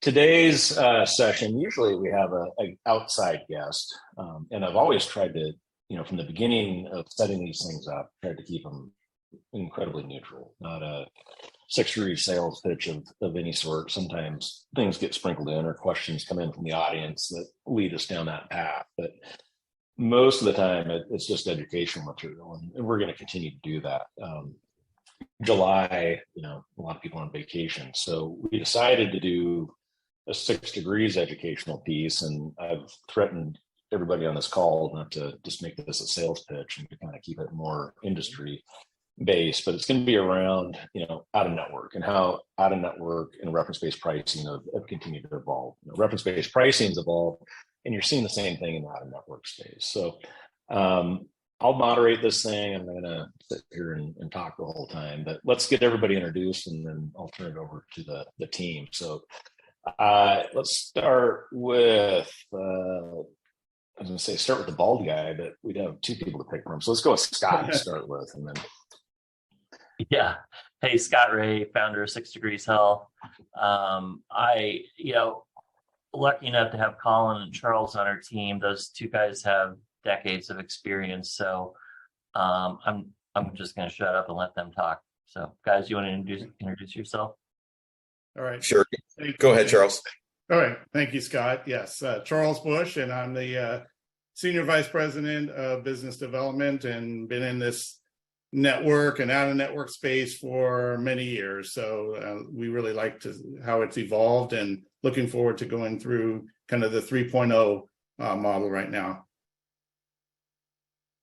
Today's session, usually we have a outside guest, and I've always tried to, from the beginning of setting these things up, tried to keep them incredibly neutral, not a 6-degree sales pitch of any sort. Sometimes things get sprinkled in or questions come in from the audience that lead us down that path. But most of the time, it's just educational material, and we're going to continue to do that. July, a lot of people are on vacation, so we decided to do a 6 degrees educational piece, and I've threatened everybody on this call not to just make this a sales pitch and to kind of keep it more industry based, but it's going to be around, out of network and how out of network and reference-based pricing have continued to evolve. Reference-based pricing's evolved, and you're seeing the same thing in the out of network space. So I'll moderate this thing. I'm going to sit here and talk the whole time, but let's get everybody introduced, and then I'll turn it over to the team. So let's start with, I was going to say start with the bald guy, but we'd have 2 people to pick from. So let's go with Scott to start with, and then. Yeah. Hey, Scott Ray, founder of 6 Degrees Health. Lucky enough to have Colin and Charles on our team. Those 2 guys have decades of experience. So I'm just going to shut up and let them talk. So guys, you want to introduce yourself? All right. Sure. Go ahead, Charles. All right. Thank you, Scott. Yes. Charles Busch, and I'm the Senior Vice President of Business Development, and been in this network and out of network space for many years. So we really like how it's evolved, and looking forward to going through kind of the 3.0 model right now.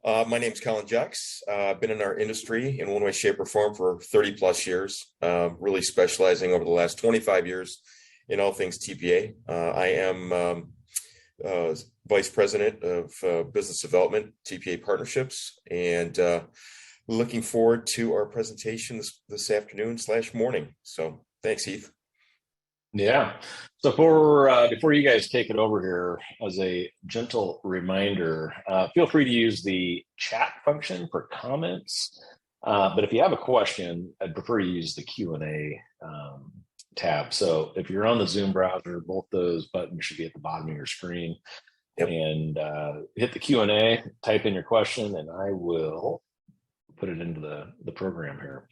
My name's Colin Jux. I've been in our industry in one way, shape, or form for 30 plus years, really specializing over the last 25 years in all things TPA. I am Vice President of Business Development, TPA Partnerships, and looking forward to our presentation this afternoon/morning. So thanks, Heath. Yeah. So before you guys take it over here, as a gentle reminder, feel free to use the chat function for comments. But if you have a question, I'd prefer you use the Q&A tab. So if you're on the Zoom browser, both those buttons should be at the bottom of your screen. Yep. And hit the Q&A, type in your question, and I will put it into the program here.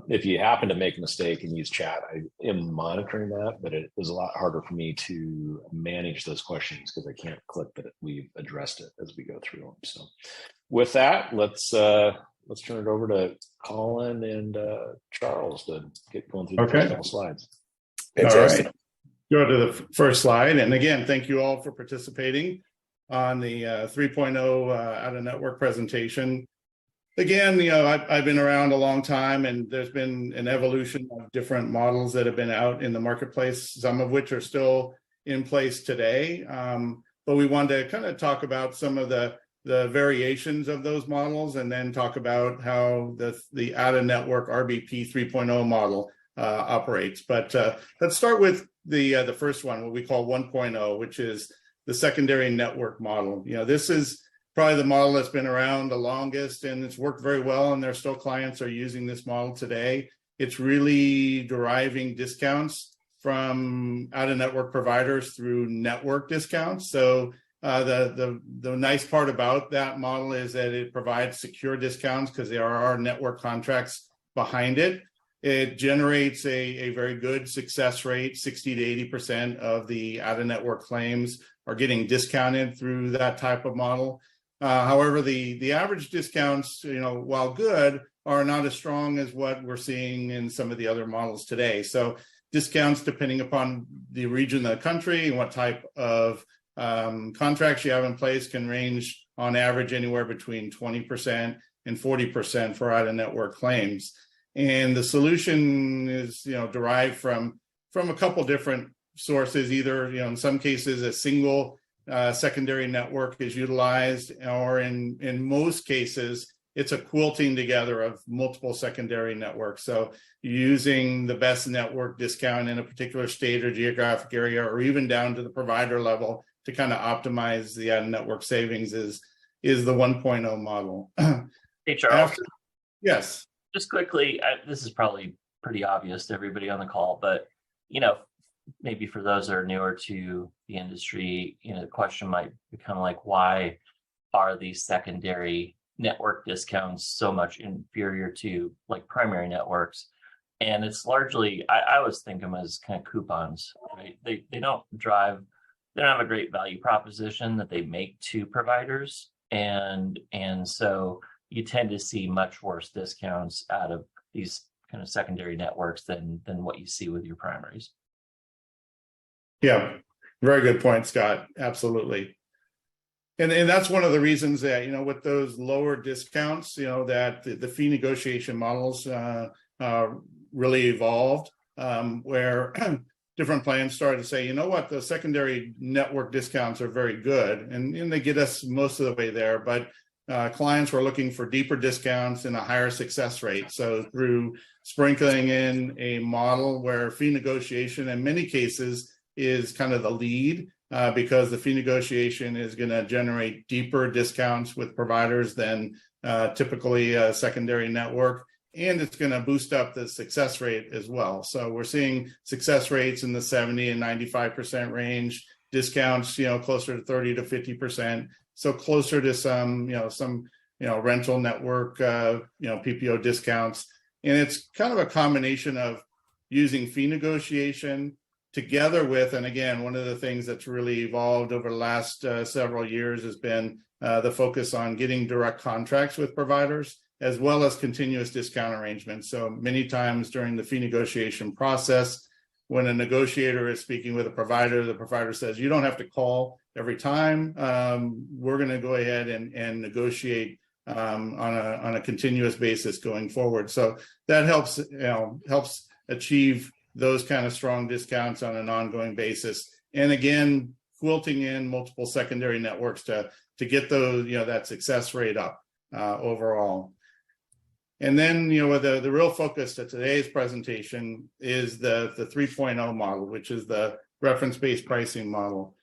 If you happen to make a mistake and use chat, I am monitoring that, but it is a lot harder for me to manage those questions because I can't click that we've addressed it as we go through them. So with that, let's turn it over to Colin and Charles to get going through the first couple slides. Fantastic. All right. Go to the first slide. And again, thank you all for participating on the 3.0 out of network presentation. Again, I've been around a long time, and there's been an evolution of different models that have been out in the marketplace, some of which are still in place today. But we wanted to kind of talk about some of the variations of those models, and then talk about how the out-of-network RBP 3.0 model operates. But let's start with the first one, what we call 1.0, which is the secondary network model. This is probably the model that's been around the longest, and it's worked very well, and there's still clients are using this model today. It's really deriving discounts from out-of-network providers through network discounts. So the nice part about that model is that it provides secure discounts because there are network contracts behind it. It generates a very good success rate. 60 to 80% of the out-of-network claims are getting discounted through that type of model. However, the average discounts, while good, are not as strong as what we're seeing in some of the other models today. So discounts, depending upon the region of the country and what type of contracts you have in place, can range on average anywhere between 20% and 40% for out-of-network claims. And the solution is, derived from a couple different sources. Either, in some cases, a single secondary network is utilized, or in most cases, it's a quilting together of multiple secondary networks. So using the best network discount in a particular state or geographic area, or even down to the provider level, to kind of optimize the out-of-network savings is the 1.0 model. Hey, Charles. Yes. Just quickly, this is probably pretty obvious to everybody on the call, but maybe for those that are newer to the industry, the question might become like, why are these secondary network discounts so much inferior to like primary networks? And it's largely, I always think of them as kind of coupons, right? They don't have a great value proposition that they make to providers. And so you tend to see much worse discounts out of these kind of secondary networks than what you see with your primaries. Yeah, very good point, Scott. Absolutely. And that's one of the reasons that, with those lower discounts, that the fee negotiation models really evolved, where different plans started to say, the secondary network discounts are very good, and they get us most of the way there, but clients were looking for deeper discounts and a higher success rate. So through sprinkling in a model where fee negotiation in many cases is kind of the lead, because the fee negotiation is going to generate deeper discounts with providers than typically a secondary network. And it's going to boost up the success rate as well. So we're seeing success rates in the 70 and 95% range, discounts, closer to 30 to 50%. So closer to some rental network, PPO discounts. And it's kind of a combination of using fee negotiation together with, and again, one of the things that's really evolved over the last several years has been the focus on getting direct contracts with providers, as well as continuous discount arrangements. So many times during the fee negotiation process, when a negotiator is speaking with a provider, the provider says, you don't have to call every time. We're going to go ahead and negotiate on a continuous basis going forward. So that helps achieve those kind of strong discounts on an ongoing basis. And again, quilting in multiple secondary networks to get those, that success rate up overall. And then, the real focus of today's presentation is the 3.0 model, which is the reference-based pricing model.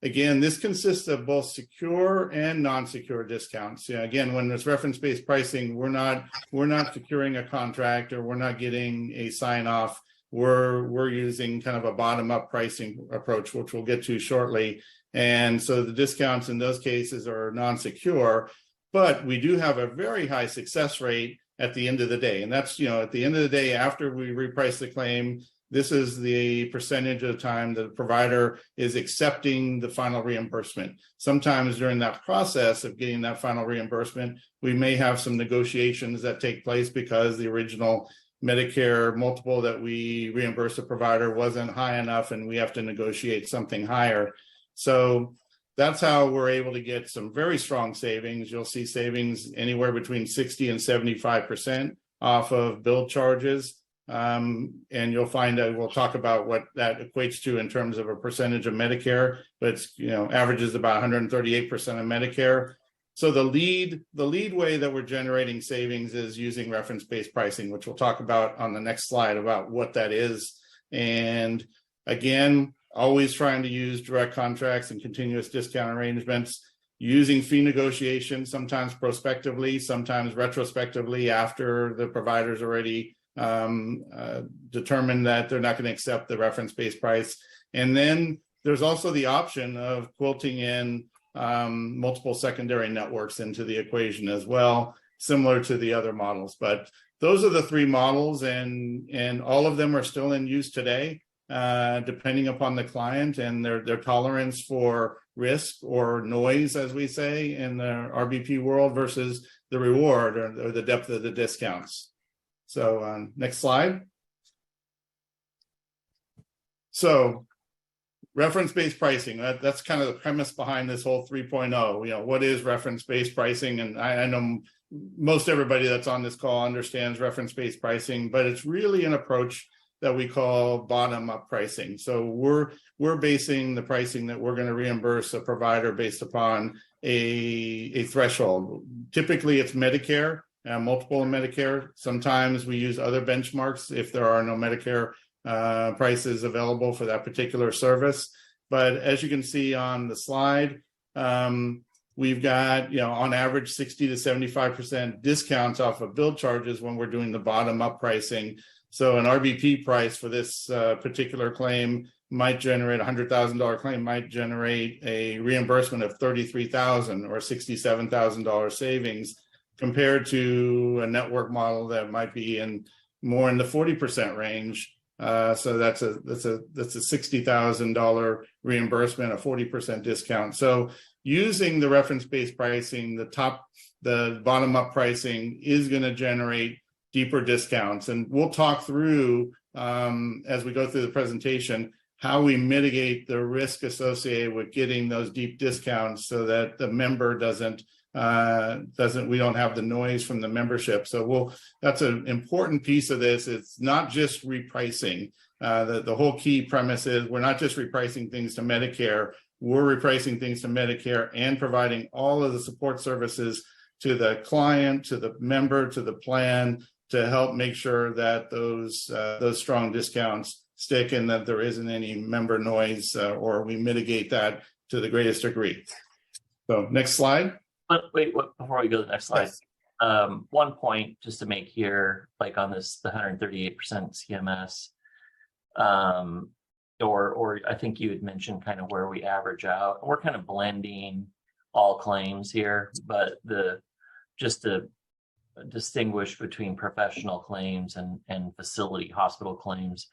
Again, this consists of both secure and non-secure discounts. Again, when there's reference-based pricing, we're not securing a contract, or we're not getting a sign-off. We're using kind of a bottom-up pricing approach, which we'll get to shortly. And so the discounts in those cases are non-secure, but we do have a very high success rate at the end of the day. And that's, at the end of the day, after we reprice the claim, this is the percentage of the time the provider is accepting the final reimbursement. Sometimes during that process of getting that final reimbursement, we may have some negotiations that take place because the original Medicare multiple that we reimburse the provider wasn't high enough, and we have to negotiate something higher. So that's how we're able to get some very strong savings. You'll see savings anywhere between 60 and 75% off of bill charges. And you'll find that we'll talk about what that equates to in terms of a percentage of Medicare, but it's, averages about 138% of Medicare. So the lead way that we're generating savings is using reference-based pricing, which we'll talk about on the next slide about what that is. And again, always trying to use direct contracts and continuous discount arrangements, using fee negotiation, sometimes prospectively, sometimes retrospectively after the provider's already determined that they're not going to accept the reference-based price. And then there's also the option of quilting in multiple secondary networks into the equation as well, similar to the other models. But those are the three models, and all of them are still in use today, depending upon the client and their tolerance for risk or noise, as we say in the RBP world, versus the reward or the depth of the discounts. So next slide. So reference-based pricing, that's kind of the premise behind this whole 3.0. What is reference-based pricing? And I know most everybody that's on this call understands reference-based pricing, but it's really an approach that we call bottom-up pricing. So we're basing the pricing that we're going to reimburse a provider based upon a threshold. Typically, it's Medicare, multiple in Medicare. Sometimes we use other benchmarks if there are no Medicare prices available for that particular service. But as you can see on the slide, we've got, on average 60 to 75% discounts off of bill charges when we're doing the bottom-up pricing. So an RBP price for this particular claim might generate $100,000 claim might generate a reimbursement of $33,000 or $67,000 savings, compared to a network model that might be more in the 40% range. So that's a $60,000 reimbursement, a 40% discount. So using the reference-based pricing, the bottom-up pricing is going to generate deeper discounts. And we'll talk through, as we go through the presentation, how we mitigate the risk associated with getting those deep discounts so that the member we don't have the noise from the membership. So that's an important piece of this. It's not just repricing. The whole key premise is we're not just repricing things to Medicare, we're repricing things to Medicare and providing all of the support services to the client, to the member, to the plan, to help make sure that those strong discounts stick and that there isn't any member noise, or we mitigate that to the greatest degree. So next slide. But wait, before we go to the next slide, Yes. One point just to make here, like on this, the 138% CMS, or I think you had mentioned kind of where we average out. We're kind of blending all claims here, but just to distinguish between professional claims and facility hospital claims,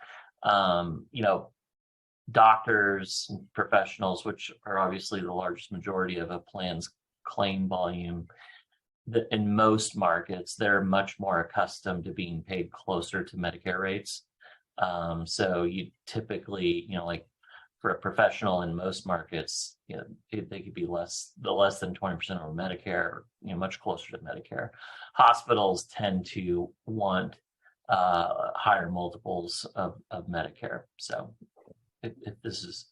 doctors and professionals, which are obviously the largest majority of a plan's claim volume, in most markets, they're much more accustomed to being paid closer to Medicare rates. So you typically, like for a professional in most markets, they could be less than 20% of Medicare, much closer to Medicare. Hospitals tend to want higher multiples of Medicare. So if this is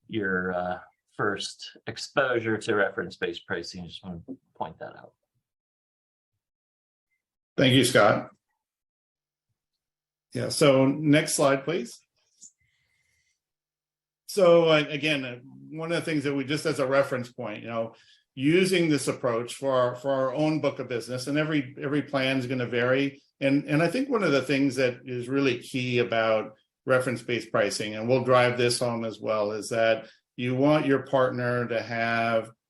your first exposure to reference-based pricing, I just want to point that out. Thank you, Scott. Yeah, so next slide, please. So again, one of the things that we just as a reference point, using this approach for our own book of business, and every plan is going to vary. And I think one of the things that is really key about reference-based pricing, and we'll drive this home as well, is that you want your partner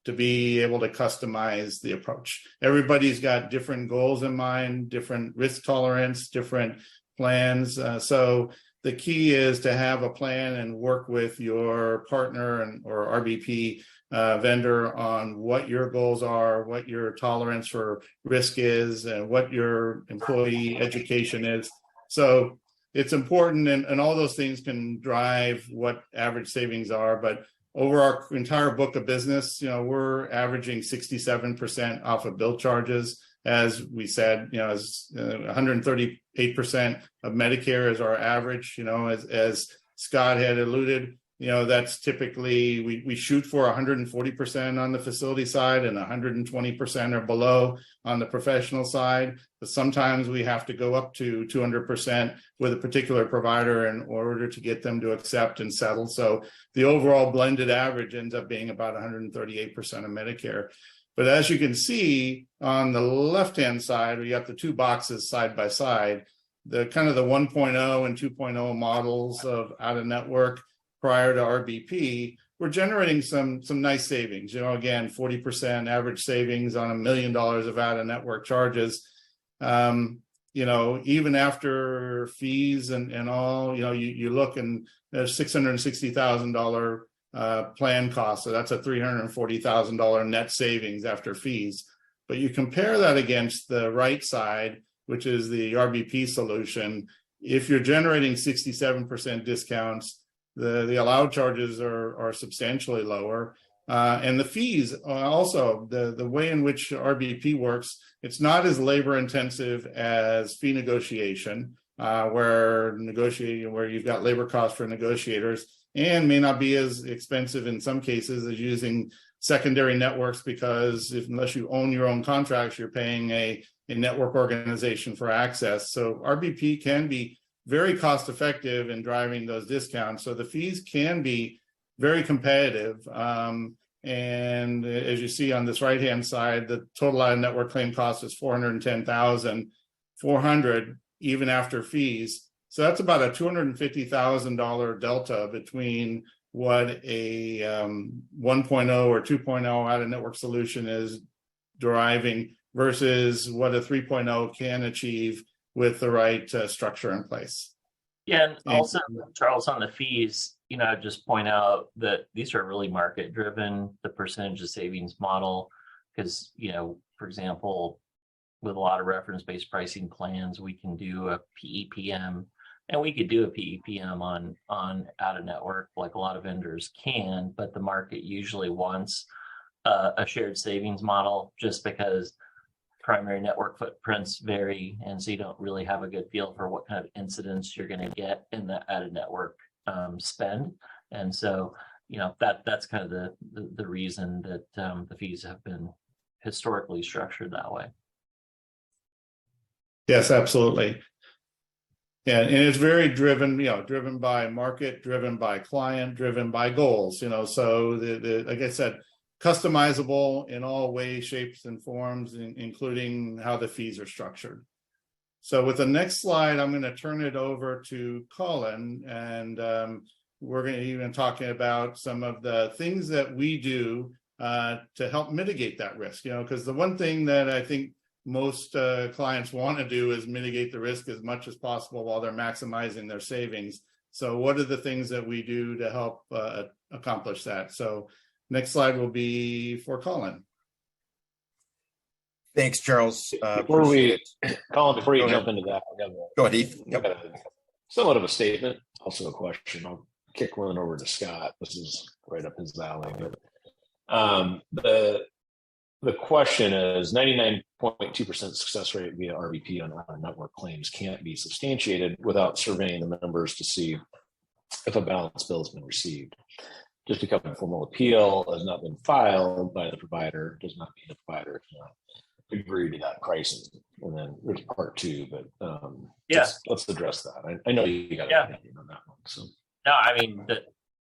to be able to customize the approach. Everybody's got different goals in mind, different risk tolerance, different plans. So the key is to have a plan and work with your partner or RBP vendor on what your goals are, what your tolerance for risk is, and what your employee education is. So it's important, and all those things can drive what average savings are. But over our entire book of business, we're averaging 67% off of bill charges. As we said, as 138% of Medicare is our average. As Scott had alluded, that's typically we shoot for 140% on the facility side and 120% or below on the professional side. But sometimes we have to go up to 200% with a particular provider in order to get them to accept and settle. So the overall blended average ends up being about 138% of Medicare. But as you can see on the left-hand side, we got the two boxes side by side, the kind of the 1.0 and 2.0 models of out-of-network prior to RBP, we're generating some nice savings. Again, 40% average savings on $1 million of out-of-network charges. Even after fees and all, you look and there's $660,000 plan cost. So that's a $340,000 net savings after fees. But you compare that against the right side, which is the RBP solution. If you're generating 67% discounts, the allowed charges are substantially lower. And the fees also, the way in which RBP works, it's not as labor intensive as fee negotiation, where you've got labor costs for negotiators, and may not be as expensive in some cases as using secondary networks, because unless you own your own contracts, you're paying a network organization for access. So RBP can be very cost effective in driving those discounts. So the fees can be very competitive. And as you see on this right-hand side, the total out-of-network claim cost is $410,400 even after fees. So that's about a $250,000 delta between what a 1.0 or 2.0 out-of-network solution is deriving versus what a 3.0 can achieve with the right structure in place. Yeah, and also, Charles, on the fees, I'd just point out that these are really market driven, the percentage of savings model, because, for example, with a lot of reference-based pricing plans, we can do a PEPM, and we could do a PEPM on out-of-network like a lot of vendors can, but the market usually wants a shared savings model just because primary network footprints vary, and so you don't really have a good feel for what kind of incidence you're going to get in the out-of-network spend. And so, that's kind of the reason that the fees have been historically structured that way. Yes, absolutely. Yeah, and it's very driven by market, driven by client, driven by goals. So the like I said, customizable in all ways, shapes, and forms, including how the fees are structured. So with the next slide, I'm going to turn it over to Colin, and we're going to even talking about some of the things that we do to help mitigate that risk. Because the one thing that I think most clients want to do is mitigate the risk as much as possible while they're maximizing their savings. So what are the things that we do to help accomplish that? So next slide will be for Colin. Thanks, Charles. Colin, before you jump into that, go ahead, Heath. Yep. Somewhat of a statement, also a question. I'll kick one over to Scott. This is right up his alley. But the question is 99.2% success rate via RBP on out-of-network claims can't be substantiated without surveying the members to see if a balance bill has been received. Just because a formal appeal has not been filed by the provider does not mean the provider has not agreed to that pricing. And then there's part two, but let's address that. I know you got an opinion on that one. So no, I mean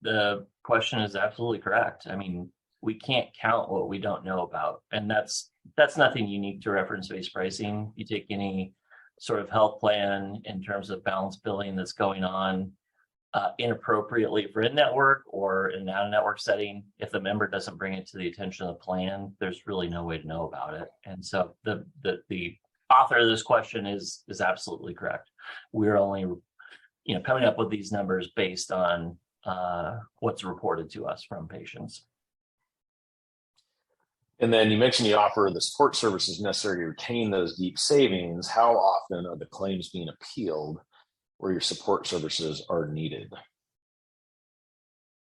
the question is absolutely correct. I mean, we can't count what we don't know about, and that's nothing unique to reference-based pricing. You take any sort of health plan in terms of balance billing that's going on inappropriately for in-network or in an out-of-network setting, if the member doesn't bring it to the attention of the plan, there's really no way to know about it. And so the author of this question is absolutely correct. We're only coming up with these numbers based on what's reported to us from patients. And then you mentioned you offer the support services necessary to retain those deep savings. How often are the claims being appealed where your support services are needed?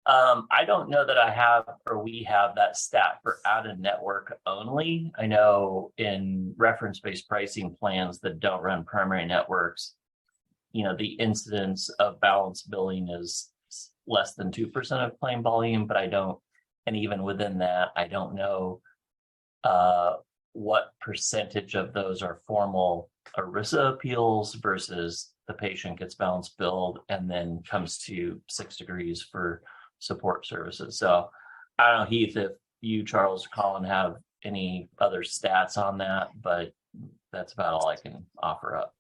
I don't know that I have or we have that stat for out-of-network only. I know in reference-based pricing plans that don't run primary networks, the incidence of balance billing is less than 2% of claim volume, but and even within that, I don't know what percentage of those are formal ERISA appeals versus the patient gets balance billed and then comes to 6 degrees for support services. So I don't know, Heath, if you, Charles, or Colin have any other stats on that, but that's about all I can offer up.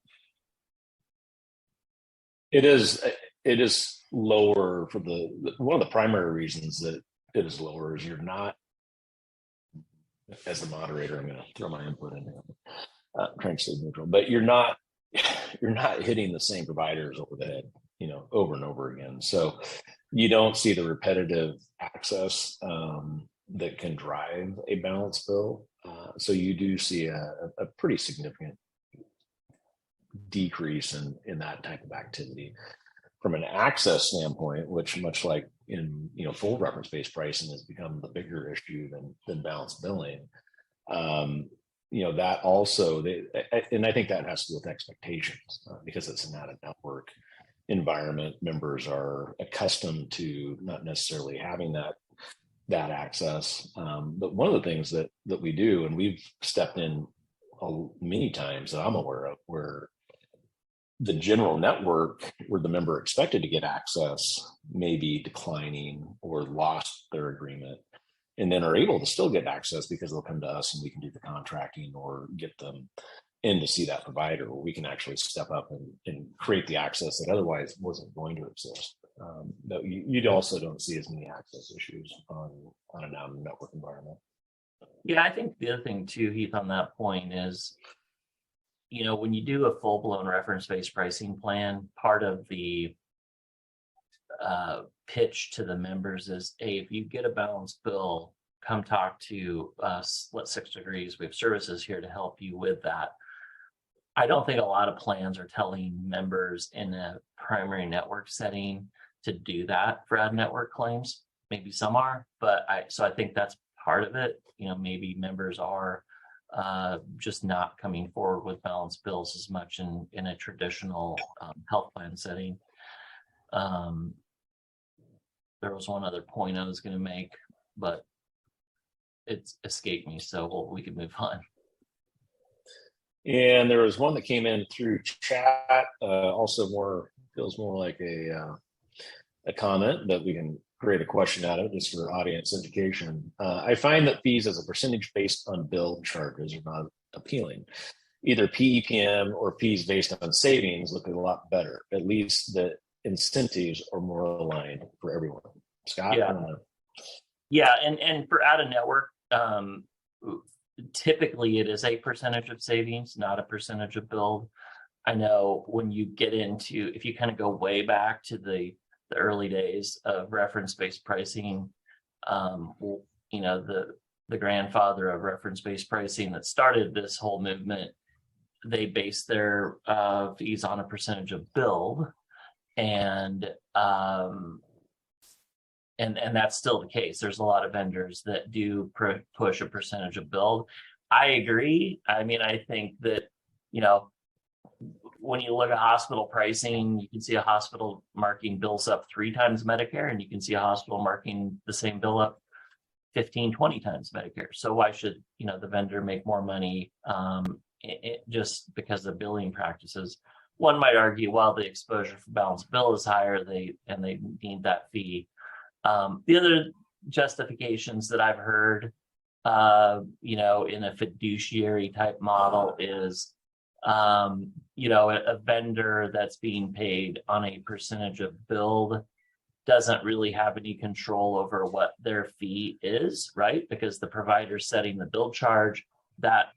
It is lower for one of the primary reasons that it is lower is you're not, as the moderator, I'm going to throw my input in here, trying to stay neutral, but you're not hitting the same providers over the head, over and over again. So you don't see the repetitive access that can drive a balance bill. So you do see a pretty significant decrease in that type of activity. From an access standpoint, which much like in full reference-based pricing has become the bigger issue than balance billing. That also, and I think that has to do with expectations because it's an out-of-network environment. Members are accustomed to not necessarily having that access. But one of the things that we do, and we've stepped in many times that I'm aware of, where the general network where the member expected to get access may be declining or lost their agreement, and then are able to still get access because they'll come to us and we can do the contracting or get them in to see that provider where we can actually step up and create the access that otherwise wasn't going to exist. But you also don't see as many access issues on an out-of-network environment. Yeah, I think the other thing too, Heath, on that point is, when you do a full-blown reference-based pricing plan, part of the pitch to the members is, hey, if you get a balanced bill, come talk to us. Let 6 Degrees. We have services here to help you with that. I don't think a lot of plans are telling members in a primary network setting to do that for out-of-network claims. Maybe some are, but I think that's part of it. Maybe members are just not coming forward with balanced bills as much in a traditional health plan setting. There was one other point I was going to make, but it's escaped me, so we can move on. And there was one that came in through chat, also feels more like a comment, but we can create a question out of it just for audience education. I find that fees as a percentage based on billed charges are not appealing. Either PEPM or fees based on savings look a lot better. At least the incentives are more aligned for everyone. Scott? Yeah, and for out-of-network, typically it is a percentage of savings, not a percentage of billed. I know when you get into, if you kind of go way back to the early days of reference-based pricing, the grandfather of reference-based pricing that started this whole movement, they based their fees on a percentage of billed, and that's still the case. There's a lot of vendors that do push a percentage of billed. I agree. I mean, I think that, when you look at hospital pricing, you can see a hospital marking bills up 3 times Medicare, and you can see a hospital marking the same bill up 15, 20 times Medicare. So why should, the vendor make more money just because of billing practices? One might argue, while the exposure for balanced bill is higher, they need that fee. The other justifications that I've heard, in a fiduciary type model is, a vendor that's being paid on a percentage of billed doesn't really have any control over what their fee is, right? Because the provider's setting the bill charge, that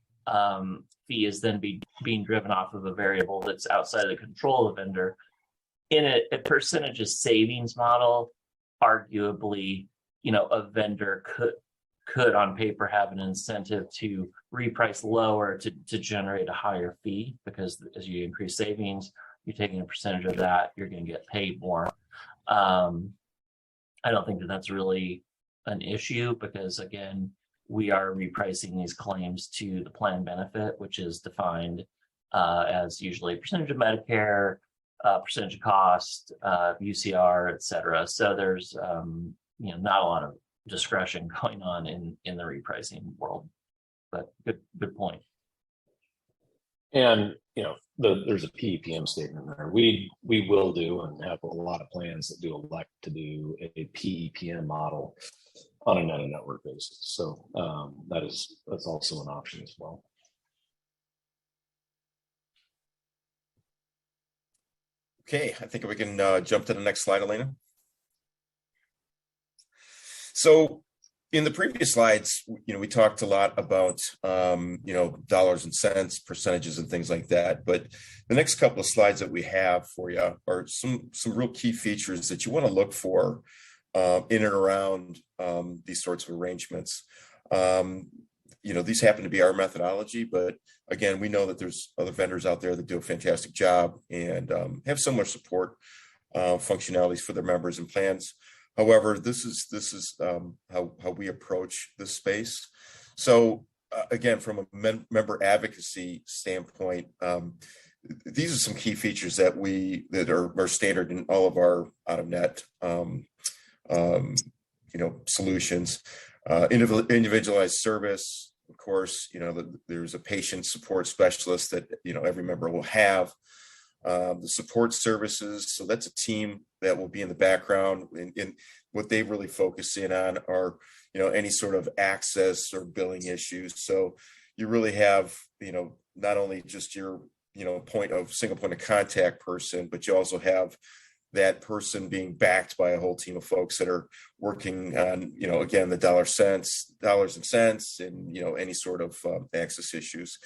fee is then being driven off of a variable that's outside of the control of the vendor. In a percentage of savings model, arguably, a vendor could on paper have an incentive to reprice lower to generate a higher fee, because as you increase savings, you're taking a percentage of that, you're going to get paid more. I don't think that that's really an issue, because again, we are repricing these claims to the plan benefit, which is defined as usually a percentage of Medicare, percentage of cost, UCR, et cetera. So there's not a lot of discretion going on in the repricing world, but good point. And there's a PEPM statement there. We will do, and have a lot of plans that do elect to do a PEPM model on a network basis. So that's also an option as well. Okay, I think we can jump to the next slide, Elena. So in the previous slides, we talked a lot about, dollars and cents, percentages and things like that. But the next couple of slides that we have for you are some real key features that you want to look for in and around these sorts of arrangements. These happen to be our methodology, but again, we know that there's other vendors out there that do a fantastic job and have similar support functionalities for their members and plans. However, this is how we approach this space. So again, from a member advocacy standpoint, these are some key features that are standard in all of our out-of-net solutions. Individualized service, of course. There's a patient support specialist that every member will have. The support services, so that's a team that will be in the background, and what they really focus in on are any sort of access or billing issues. So you really have, not only just your, single point of contact person, but you also have that person being backed by a whole team of folks that are working on, again, the dollars and cents, and, any sort of access issues.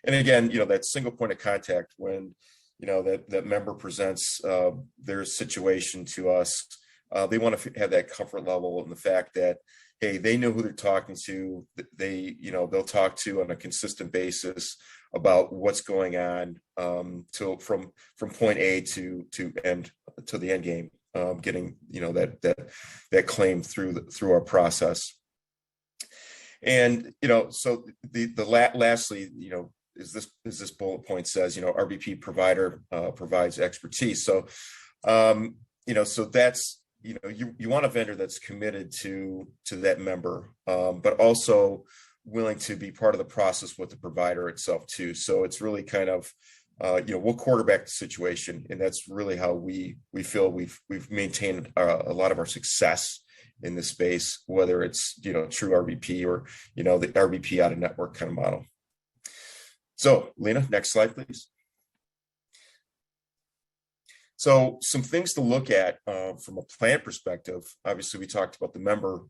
And again, that single point of contact, when, that member presents their situation to us, they want to have that comfort level and the fact that, hey, they know who they're talking to. They'll talk to on a consistent basis about what's going on, from point A to the end game, getting that claim through our process. And so lastly, as this bullet point says, RBP provider provides expertise. So so that's, you want a vendor that's committed to that member, but also willing to be part of the process with the provider itself too. So it's really kind of, we'll quarterback the situation, and that's really how we feel we've maintained a lot of our success in this space, whether it's, true RBP or, the RBP out of network kind of model. So Lena, next slide, please. So some things to look at from a plan perspective. Obviously, we talked about the member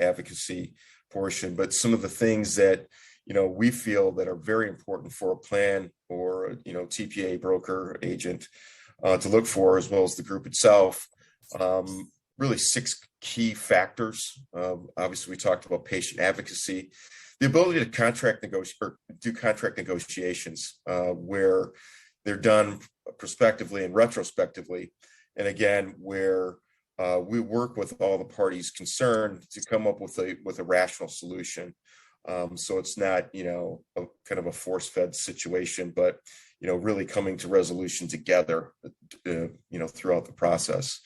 advocacy portion, but some of the things that we feel that are very important for a plan or TPA broker agent to look for, as well as the group itself. Really 6 key factors. Obviously, we talked about patient advocacy, the ability to do contract negotiations where they're done prospectively and retrospectively, and again where we work with all the parties concerned to come up with a rational solution. So it's not a kind of a force-fed situation, but really coming to resolution together throughout the process.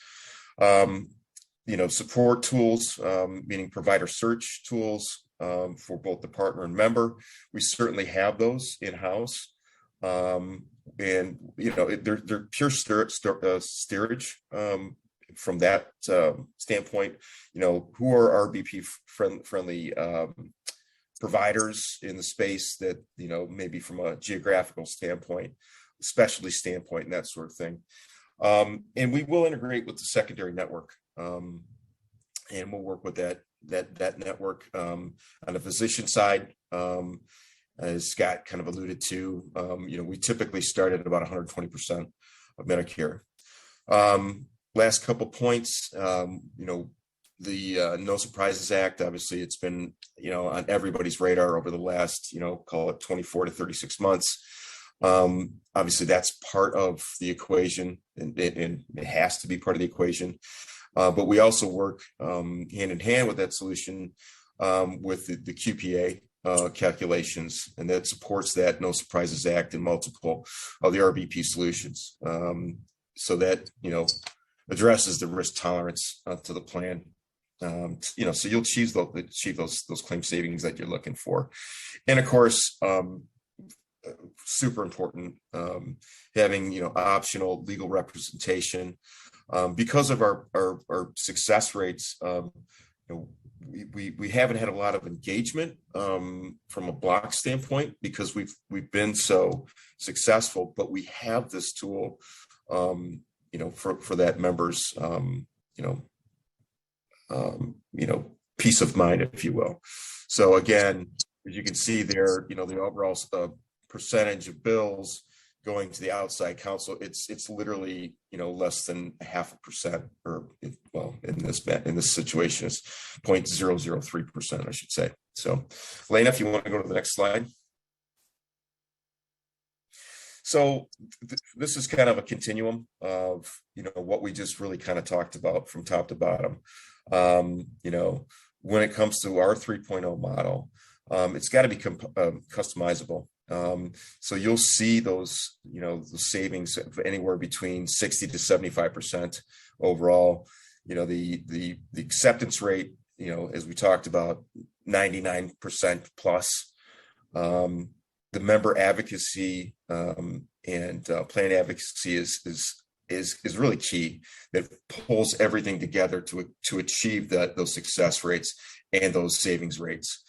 Support tools, meaning provider search tools for both the partner and member. We certainly have those in-house. And they're pure steerage from that standpoint. Who are RBP friendly providers in the space that maybe from a geographical standpoint, specialty standpoint, and that sort of thing. And we will integrate with the secondary network, and we'll work with that network on the physician side. As Scott kind of alluded to, we typically start at about 120% of Medicare. Last couple points, the No Surprises Act, obviously it's been, on everybody's radar over the last, call it 24 to 36 months. Obviously that's part of the equation, and it has to be part of the equation. But we also work hand in hand with that solution with the QPA calculations, and that supports that No Surprises Act and multiple of the RBP solutions. So that, addresses the risk tolerance to the plan. So you'll achieve those claim savings that you're looking for. And of course, super important, having, optional legal representation. Because of our success rates, we haven't had a lot of engagement from a block standpoint because we've been so successful, but we have this tool, for that member's, peace of mind, if you will. So again, as you can see there, the overall percentage of bills going to the outside counsel, it's literally, less than 0.5%, or in this situation is 0.003%, I should say. So Lena, if you want to go to the next slide. So this is kind of a continuum of, what we just really kind of talked about from top to bottom. When it comes to our 3.0 model, it's got to be customizable. So you'll see those, the savings of anywhere between 60 to 75% overall. The acceptance rate, as we talked about, 99% plus. The member advocacy and plan advocacy is really key. That pulls everything together to achieve those success rates and those savings rates.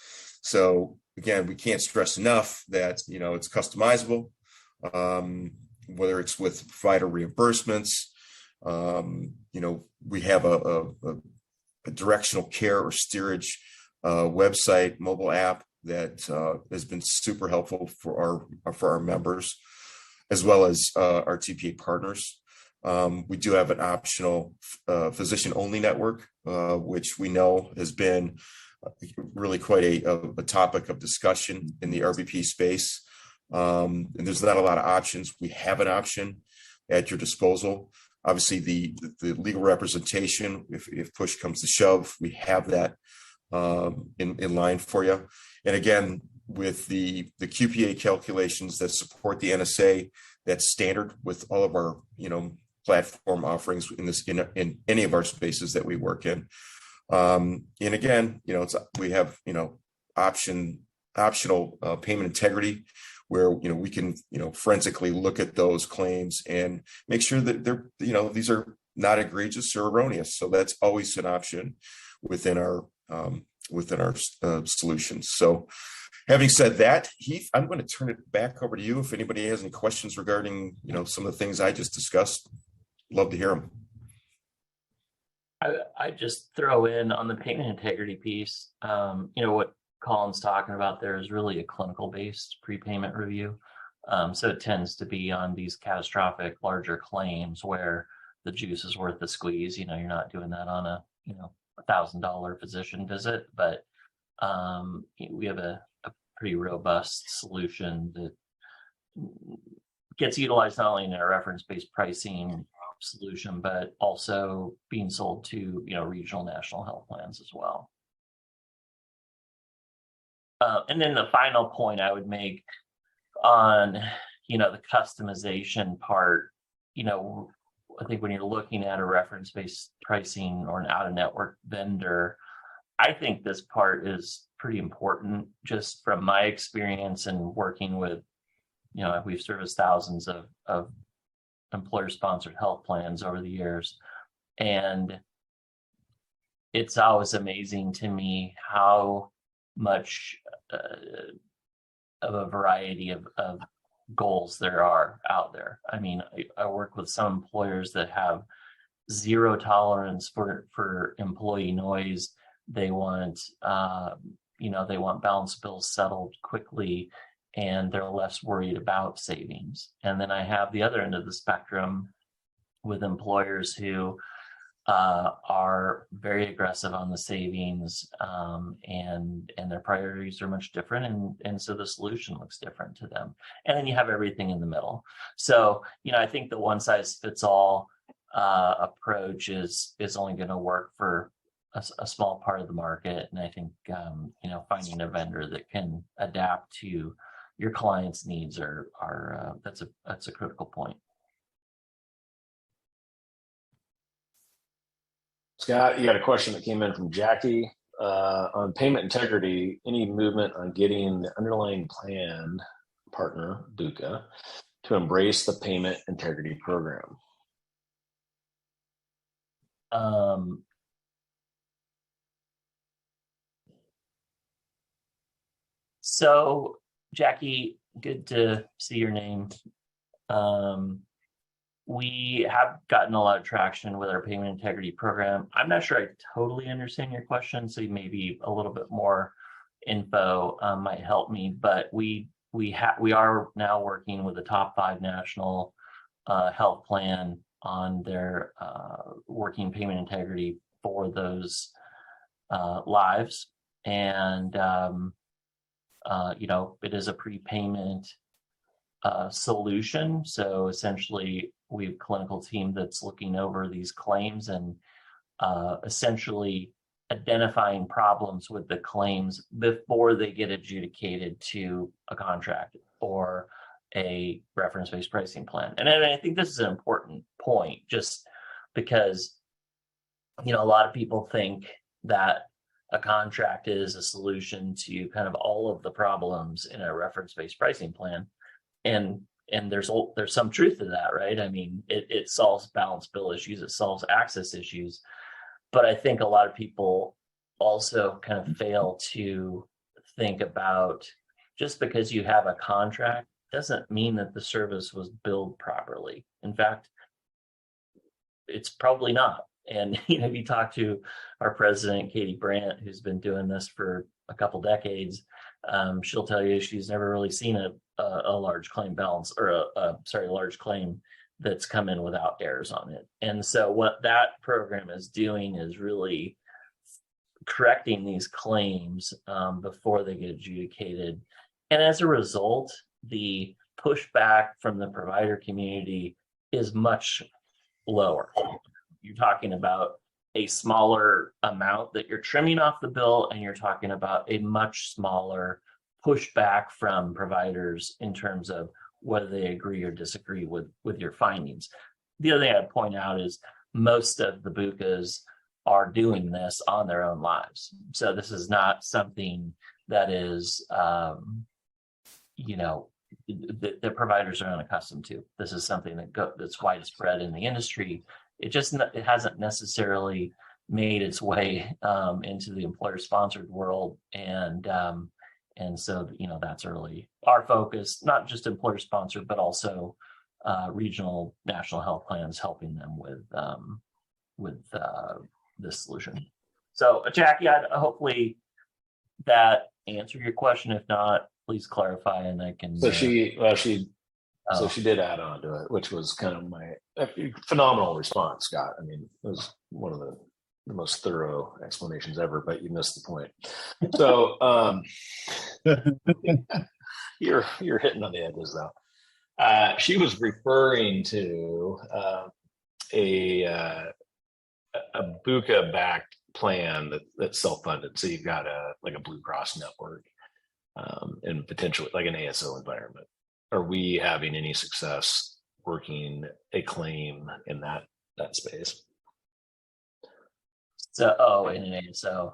So again, we can't stress enough that, it's customizable, whether it's with provider reimbursements. We have a directional care or steerage website, mobile app that has been super helpful for our members, as well as our TPA partners. We do have an optional physician-only network, which we know has been really quite a topic of discussion in the RBP space. And there's not a lot of options. We have an option at your disposal. Obviously, the legal representation, if push comes to shove, we have that in line for you. And again, with the QPA calculations that support the NSA, that's standard with all of our platform offerings in any of our spaces that we work in. And again, we have optional payment integrity, where we can forensically look at those claims and make sure that they're these are not egregious or erroneous. So that's always an option within our solutions. So having said that, Heath, I'm going to turn it back over to you. If anybody has any questions regarding some of the things I just discussed, love to hear them. I just throw in on the payment integrity piece. What Colin's talking about there is really a clinical-based prepayment review. So it tends to be on these catastrophic, larger claims where the juice is worth the squeeze. You're not doing that on a $1,000 physician visit, but we have a pretty robust solution that gets utilized not only in our reference-based pricing solution, but also being sold to regional national health plans as well. And then the final point I would make on the customization part, I think when you're looking at a reference-based pricing or an out-of-network vendor, I think this part is pretty important just from my experience and working with, we've serviced thousands of employer-sponsored health plans over the years. And it's always amazing to me how much of a variety of goals there are out there. I mean, I work with some employers that have zero tolerance for employee noise. They want, they want balance bills settled quickly, and they're less worried about savings. And then I have the other end of the spectrum with employers who are very aggressive on the savings, and their priorities are much different, and so the solution looks different to them. And then you have everything in the middle. So I think the one size fits all approach is only going to work for a small part of the market. And I think finding a vendor that can adapt to your client's needs that's a critical point. Scott, you got a question that came in from Jackie on payment integrity. Any movement on getting the underlying plan partner, Duca, to embrace the payment integrity program? So, Jackie, good to see your name. We have gotten a lot of traction with our payment integrity program. I'm not sure I totally understand your question, so maybe a little bit more info might help me. But we are now working with the top 5 national health plan on their working payment integrity for those lives, and it is a prepayment solution. So essentially, we have a clinical team that's looking over these claims and essentially identifying problems with the claims before they get adjudicated to a contract or a reference-based pricing plan. And I think this is an important point, just because a lot of people think that a contract is a solution to kind of all of the problems in a reference-based pricing plan. And there's some truth to that, right? I mean, it solves balance bill issues, it solves access issues, but I think a lot of people also kind of fail to think about just because you have a contract doesn't mean that the service was billed properly. In fact, it's probably not. And if you talk to our president, Katie Brandt, who's been doing this for a couple decades, she'll tell you she's never really seen a large claim balance or a large claim that's come in without errors on it. And so what that program is doing is really correcting these claims before they get adjudicated. And as a result, the pushback from the provider community is much lower. You're talking about a smaller amount that you're trimming off the bill, and you're talking about a much smaller pushback from providers in terms of whether they agree or disagree with your findings. The other thing I'd point out is most of the BUCAs are doing this on their own lives. So this is not something that is, that providers are unaccustomed to. This is something that's widespread in the industry. It hasn't necessarily made its way into the employer-sponsored world, and so that's really our focus, not just employer-sponsored, but also regional national health plans, helping them with this solution. So, Jackie, hopefully that answered your question. If not, please clarify, and I can. So she did add on to it, which was kind of my phenomenal response, Scott. I mean, it was one of the most thorough explanations ever, but you missed the point. So you're hitting on the edges though. She was referring to a BUCA-backed plan that's self-funded. So you've got a Blue Cross network and potentially like an ASO environment. Are we having any success working a claim in that space? So, in an ASO,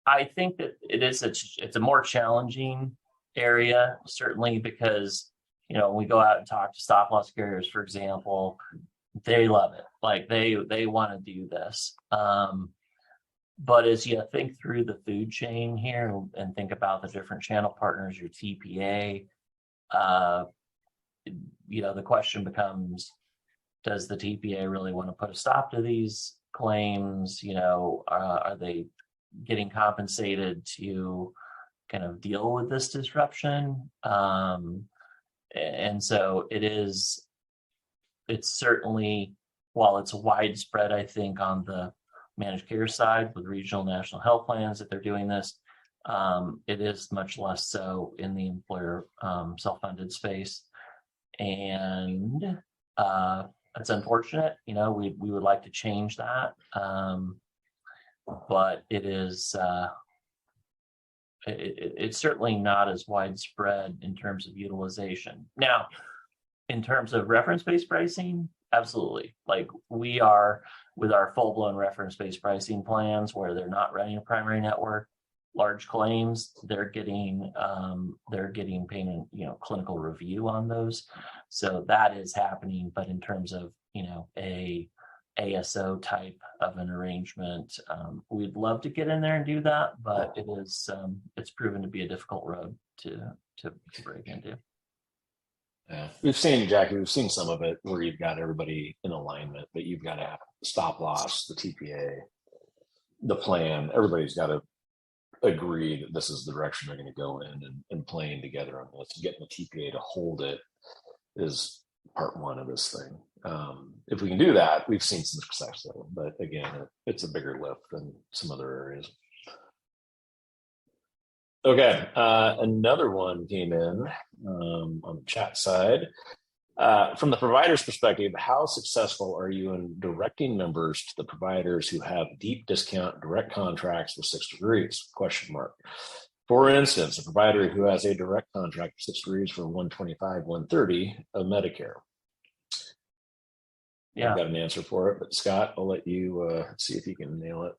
I think that it's a more challenging area, certainly because, when we go out and talk to stop loss carriers, for example, they love it. Like they want to do this. But as you think through the food chain here and think about the different channel partners, your TPA, the question becomes, does the TPA really want to put a stop to these claims? Are they getting compensated to kind of deal with this disruption? And so it's certainly, while it's widespread, I think, on the managed care side with regional national health plans that they're doing this, it is much less so in the employer self-funded space. And it's unfortunate. We would like to change that, but it is it's certainly not as widespread in terms of utilization. Now, in terms of reference-based pricing, absolutely. Like we are with our full-blown reference-based pricing plans where they're not running a primary network, large claims, they're getting payment, clinical review on those. So that is happening. But in terms of, a ASO type of an arrangement, we'd love to get in there and do that, but it's proven to be a difficult road to break into. Yeah, we've seen some of it where you've got everybody in alignment, but you've got to have stop loss, the TPA, the plan. Everybody's got to agree that this is the direction they're going to go in, and playing together on this. Getting the TPA to hold it is part one of this thing. If we can do that, we've seen some success though, but again, it's a bigger lift than some other areas. Okay, another one came in on the chat side. From the provider's perspective, how successful are you in directing members to the providers who have deep discount direct contracts with 6 degrees? ? For instance, a provider who has a direct contract with 6 degrees for 125, 130 of Medicare. Yeah, I've got an answer for it, but Scott, I'll let you see if you can nail it.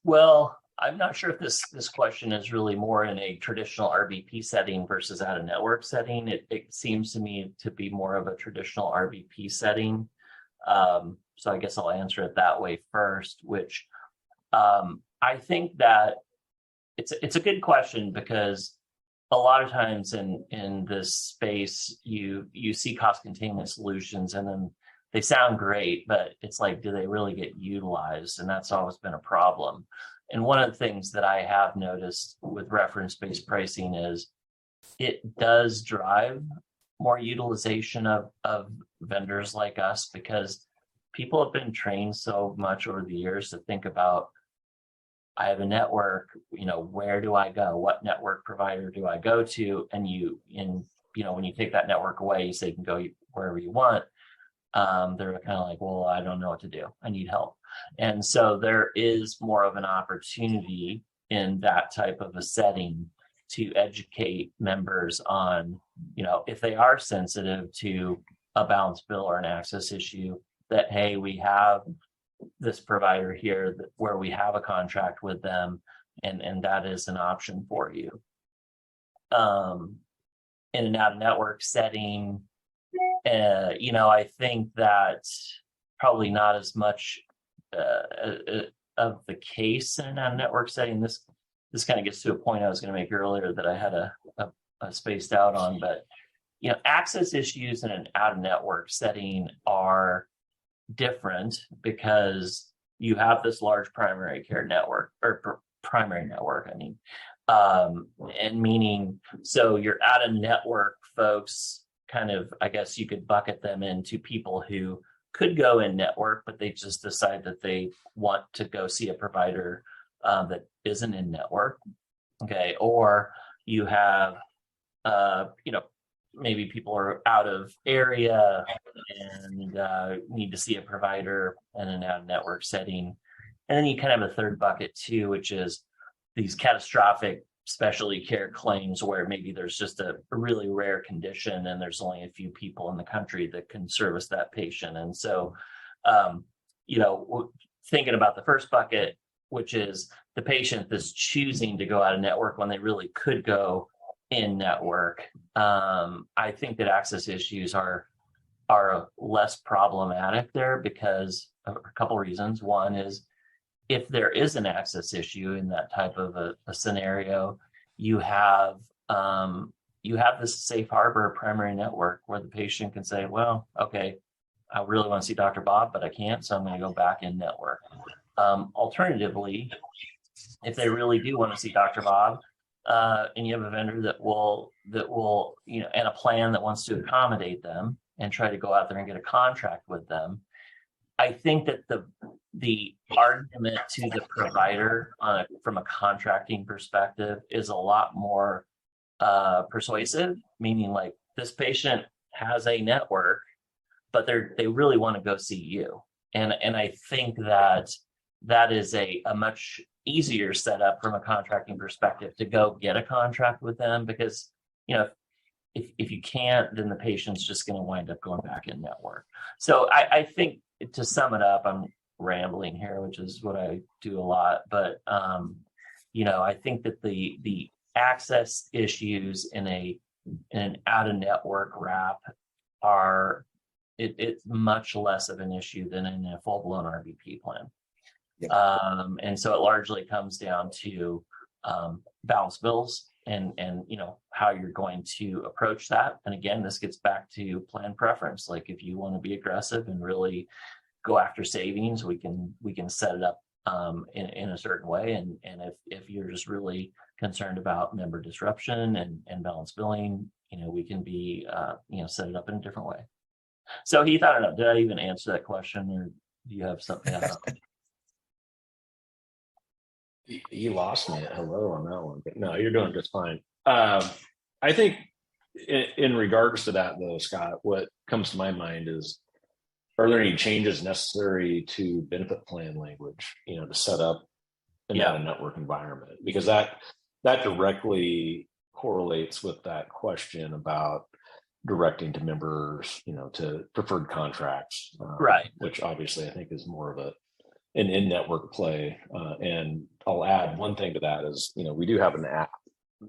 Well, I'm not sure if this question is really more in a traditional RBP setting versus out of network setting. It seems to me to be more of a traditional RBP setting. So I guess I'll answer it that way first, which I think that it's a good question, because a lot of times in this space, you see cost containment solutions, and then they sound great, but it's like, do they really get utilized? And that's always been a problem. And one of the things that I have noticed with reference-based pricing is it does drive more utilization of vendors like us, because people have been trained so much over the years to think about, I have a network, where do I go? What network provider do I go to? And when you take that network away, you say you can go wherever you want. They're kind of like, well, I don't know what to do. I need help. And so there is more of an opportunity in that type of a setting to educate members on, if they are sensitive to a balance bill or an access issue, that, hey, we have this provider here where we have a contract with them, and that is an option for you. In an out-of-network setting, I think that probably not as much of the case in an out-of-network setting. This kind of gets to a point I was going to make earlier that I had a spaced out on, but access issues in an out-of-network setting are different, because you have this large primary care network, or primary network, and meaning, so your out-of-network folks, kind of, I guess you could bucket them into people who could go in network, but they just decide that they want to go see a provider that isn't in network. Okay. Or you have, maybe people are out of area and need to see a provider in an out-of-network setting. And then you kind of have a third bucket too, which is these catastrophic specialty care claims where maybe there's just a really rare condition and there's only a few people in the country that can service that patient. And so, thinking about the first bucket, which is the patient that's choosing to go out of network when they really could go in network, I think that access issues are less problematic there, because of a couple reasons. One is, if there is an access issue in that type of a scenario, you have this safe harbor primary network where the patient can say, well, okay, I really want to see Dr. Bob, but I can't, so I'm going to go back in network. Alternatively, if they really do want to see Dr. Bob, and you have a vendor that will, and a plan that wants to accommodate them and try to go out there and get a contract with them, I think that the argument to the provider from a contracting perspective is a lot more persuasive, meaning like, this patient has a network, but they really want to go see you. And I think that is a much easier setup from a contracting perspective to go get a contract with them, because if you can't, then the patient's just going to wind up going back in network. So I think, to sum it up, I'm rambling here, which is what I do a lot, but I think that the access issues in an out-of-network wrap it's much less of an issue than in a full-blown RBP plan. Yeah. And so it largely comes down to balance bills and how you're going to approach that. And again, this gets back to plan preference. Like, if you want to be aggressive and really go after savings, we can set it up in a certain way. And if you're just really concerned about member disruption and balance billing, we can be set it up in a different way. So Heath, I don't know, did I even answer that question, or do you have something else? You lost me at hello on that one, but no, you're doing just fine. I think in regards to that, though, Scott, what comes to my mind is, are there any changes necessary to benefit plan language, to set up an out-of-network environment? Because that directly correlates with that question about directing to members, to preferred contracts, right? Which obviously I think is more of an in-network play. And I'll add one thing to that is, we do have an app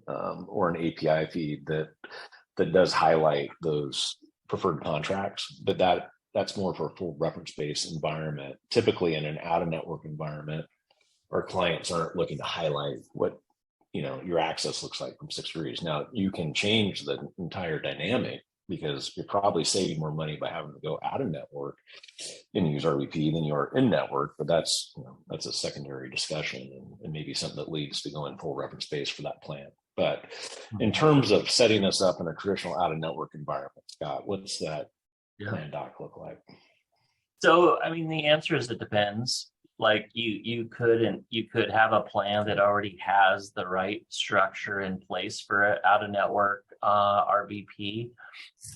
or an API feed that does highlight those preferred contracts, but that's more for a full reference-based environment. Typically in an out-of-network environment, our clients aren't looking to highlight what, your access looks like from 6 degrees. Now you can change the entire dynamic because you're probably saving more money by having to go out of network and use RBP than you are in network, but that's a secondary discussion and maybe something that leads to going full reference base for that plan. But in terms of setting us up in a traditional out of network environment, Scott, what's that plan doc look like? So, I mean, the answer is it depends. Like you could have a plan that already has the right structure in place for out of network RBP,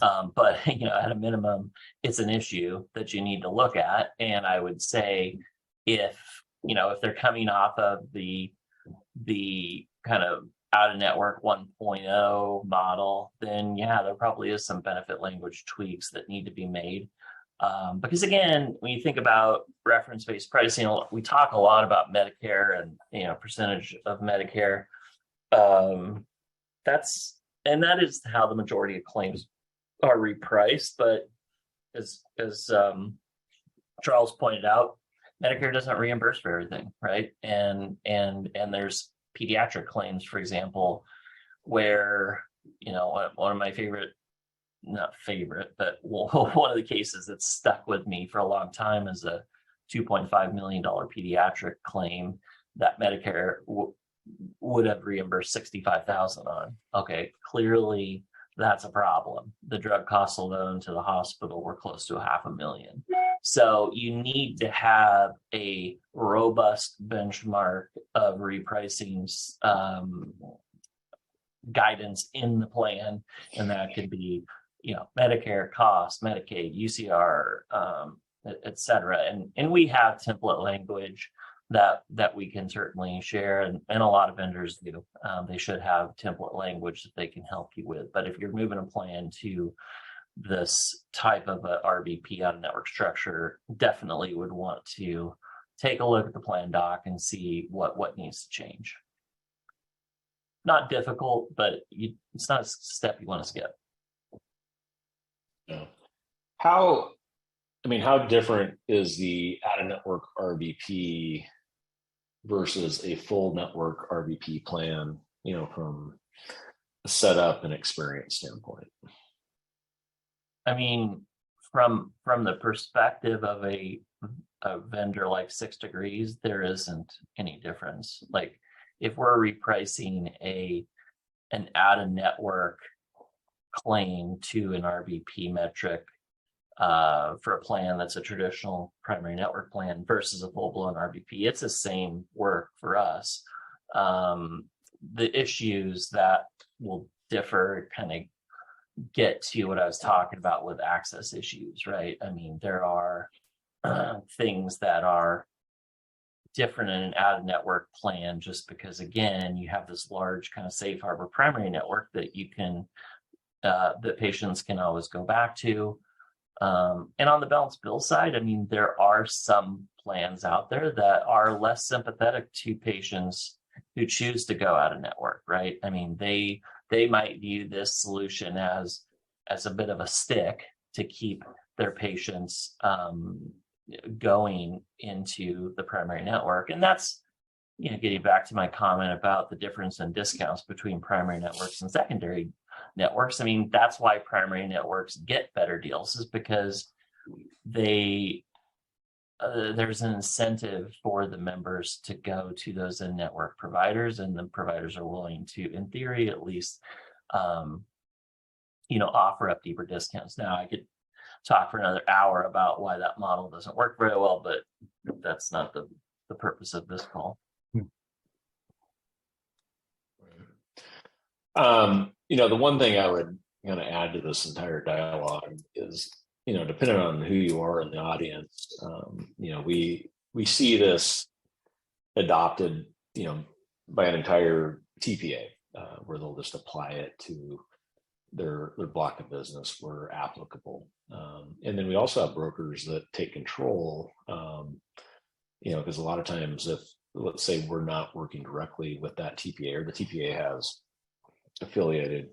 but at a minimum, it's an issue that you need to look at. And I would say if they're coming off of the kind of out of network 1.0 model, then there probably is some benefit language tweaks that need to be made. Because again, when you think about reference-based pricing, we talk a lot about Medicare and percentage of Medicare. That is how the majority of claims are repriced. But as Charles pointed out, Medicare doesn't reimburse for everything, right? And there's pediatric claims, for example, where one of my not favorite, but one of the cases that's stuck with me for a long time is a $2.5 million pediatric claim that Medicare would have reimbursed $65,000 on. Okay, clearly that's a problem. The drug costs alone to the hospital were close to $500,000. So you need to have a robust benchmark of repricing guidance in the plan, and that could be Medicare costs, Medicaid, UCR, et cetera. And we have template language that we can certainly share, and a lot of vendors do. They should have template language that they can help you with. But if you're moving a plan to this type of a RBP out of network structure, definitely would want to take a look at the plan doc and see what needs to change. Not difficult, but it's not a step you want to skip. How different is the out-of-network RBP versus a full network RBP plan, from a setup and experience standpoint? I mean, from the perspective of a vendor like 6 degrees, there isn't any difference. Like if we're repricing an out-of-network claim to an RBP metric for a plan that's a traditional primary network plan versus a full-blown RBP, it's the same work for us. The issues that will differ kind of get to what I was talking about with access issues, right? I mean, there are things that are different in an out-of-network plan just because, again, you have this large kind of safe harbor primary network that you can that patients can always go back to. And on the balanced bill side, I mean, there are some plans out there that are less sympathetic to patients who choose to go out of network, right? I mean, they might view this solution as a bit of a stick to keep their patients going into the primary network. And that's, getting back to my comment about the difference in discounts between primary networks and secondary networks. I mean, that's why primary networks get better deals, is because there's an incentive for the members to go to those in-network providers, and the providers are willing to, in theory, at least, offer up deeper discounts. Now, I could talk for another hour about why that model doesn't work very well, but that's not the purpose of this call. The one thing I would kind of add to this entire dialogue is, depending on who you are in the audience, we see this adopted, by an entire TPA, where they'll just apply it to their block of business where applicable. And then we also have brokers that take control, because a lot of times if, let's say, we're not working directly with that TPA, or the TPA has affiliated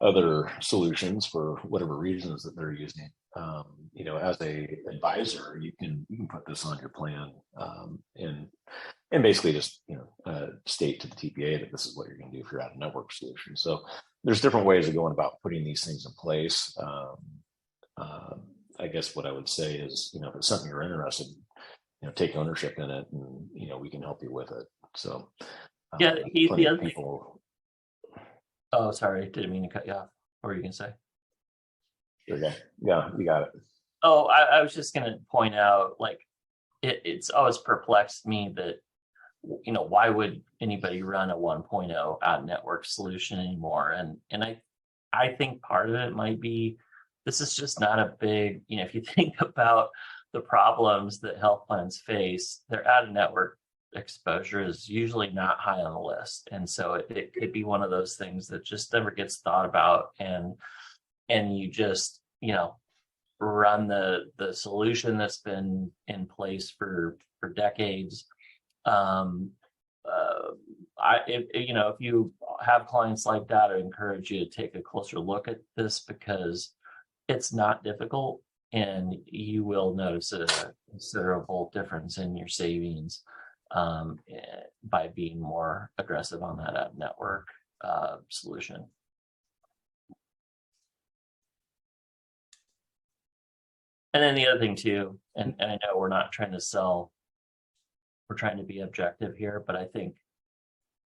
other solutions for whatever reasons that they're using, as a advisor, you can put this on your plan, and basically just state to the TPA that this is what you're going to do for your out of network solution. So there's different ways of going about putting these things in place. I guess what I would say is, if it's something you're interested in, take ownership in it, and we can help you with it. So yeah, Heath, the other people. Oh, sorry, didn't mean to cut you off. What were you gonna say? Okay, yeah, you got it. Oh, I was just gonna point out, like, it's always perplexed me that why would anybody run a 1.0 out network solution anymore? And I think part of it might be this is just not a big, if you think about the problems that health plans face, their out of network exposure is usually not high on the list. And so it could be one of those things that just never gets thought about, and you just, run the solution that's been in place for decades. If you have clients like that, I encourage you to take a closer look at this, because it's not difficult, and you will notice a considerable difference in your savings by being more aggressive on that network solution. And then the other thing too, and I know we're not trying to sell, we're trying to be objective here, but I think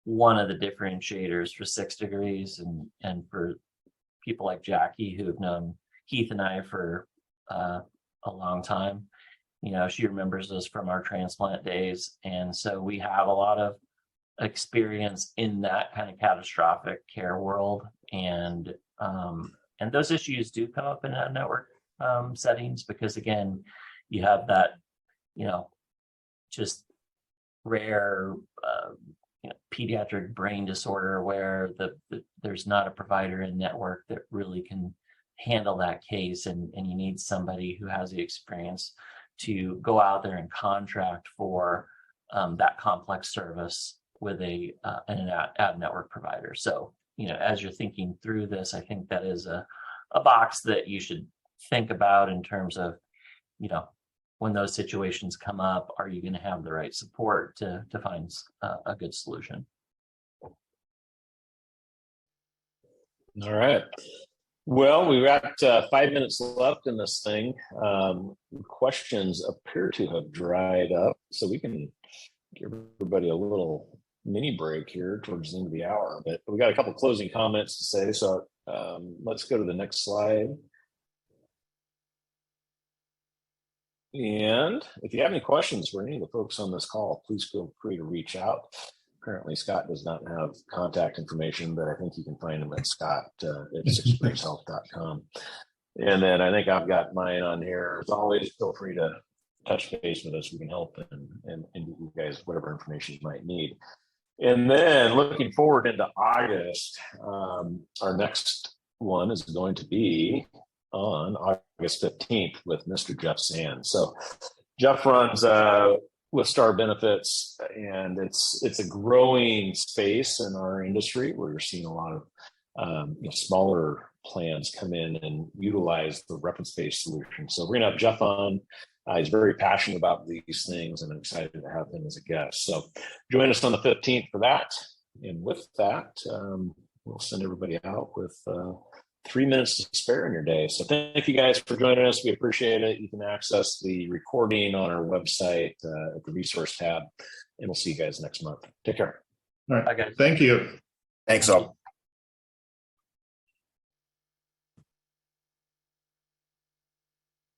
one of the differentiators for 6 Degrees and for people like Jackie, who have known Heath and I for a long time, she remembers us from our transplant days. And so we have a lot of experience in that kind of catastrophic care world. And those issues do come up in a network settings, because again, you have that, just rare, pediatric brain disorder where there's not a provider in network that really can handle that case, and you need somebody who has the experience to go out there and contract for that complex service with an out-of-network provider. So, as you're thinking through this, I think that is a box that you should think about in terms of, when those situations come up, are you going to have the right support to find a good solution? All right. Well, we've got 5 minutes left in this thing. Questions appear to have dried up, so we can give everybody a little mini break here towards the end of the hour. But we got a couple closing comments to say, so let's go to the next slide. And if you have any questions for any of the folks on this call, please feel free to reach out. Currently, Scott does not have contact information, but I think you can find him at Scott at sixdegreeshealth.com. And then I think I've got mine on here. As always, feel free to touch base with us. We can help and give you guys whatever information you might need. And then looking forward into August, our next one is going to be on August 15th with Mr. Jeff Sands. So Jeff runs with Star Benefits, and it's a growing space in our industry where you're seeing a lot of smaller plans come in and utilize the reference-based solution. So we're gonna have Jeff on. He's very passionate about these things, and I'm excited to have him as a guest. So join us on the 15th for that. And with that, we'll send everybody out with 3 minutes to spare in your day. So thank you guys for joining us. We appreciate it. You can access the recording on our website at the resource tab, and we'll see you guys next month. Take care. All right. Bye, guys. Thank you. Thanks all.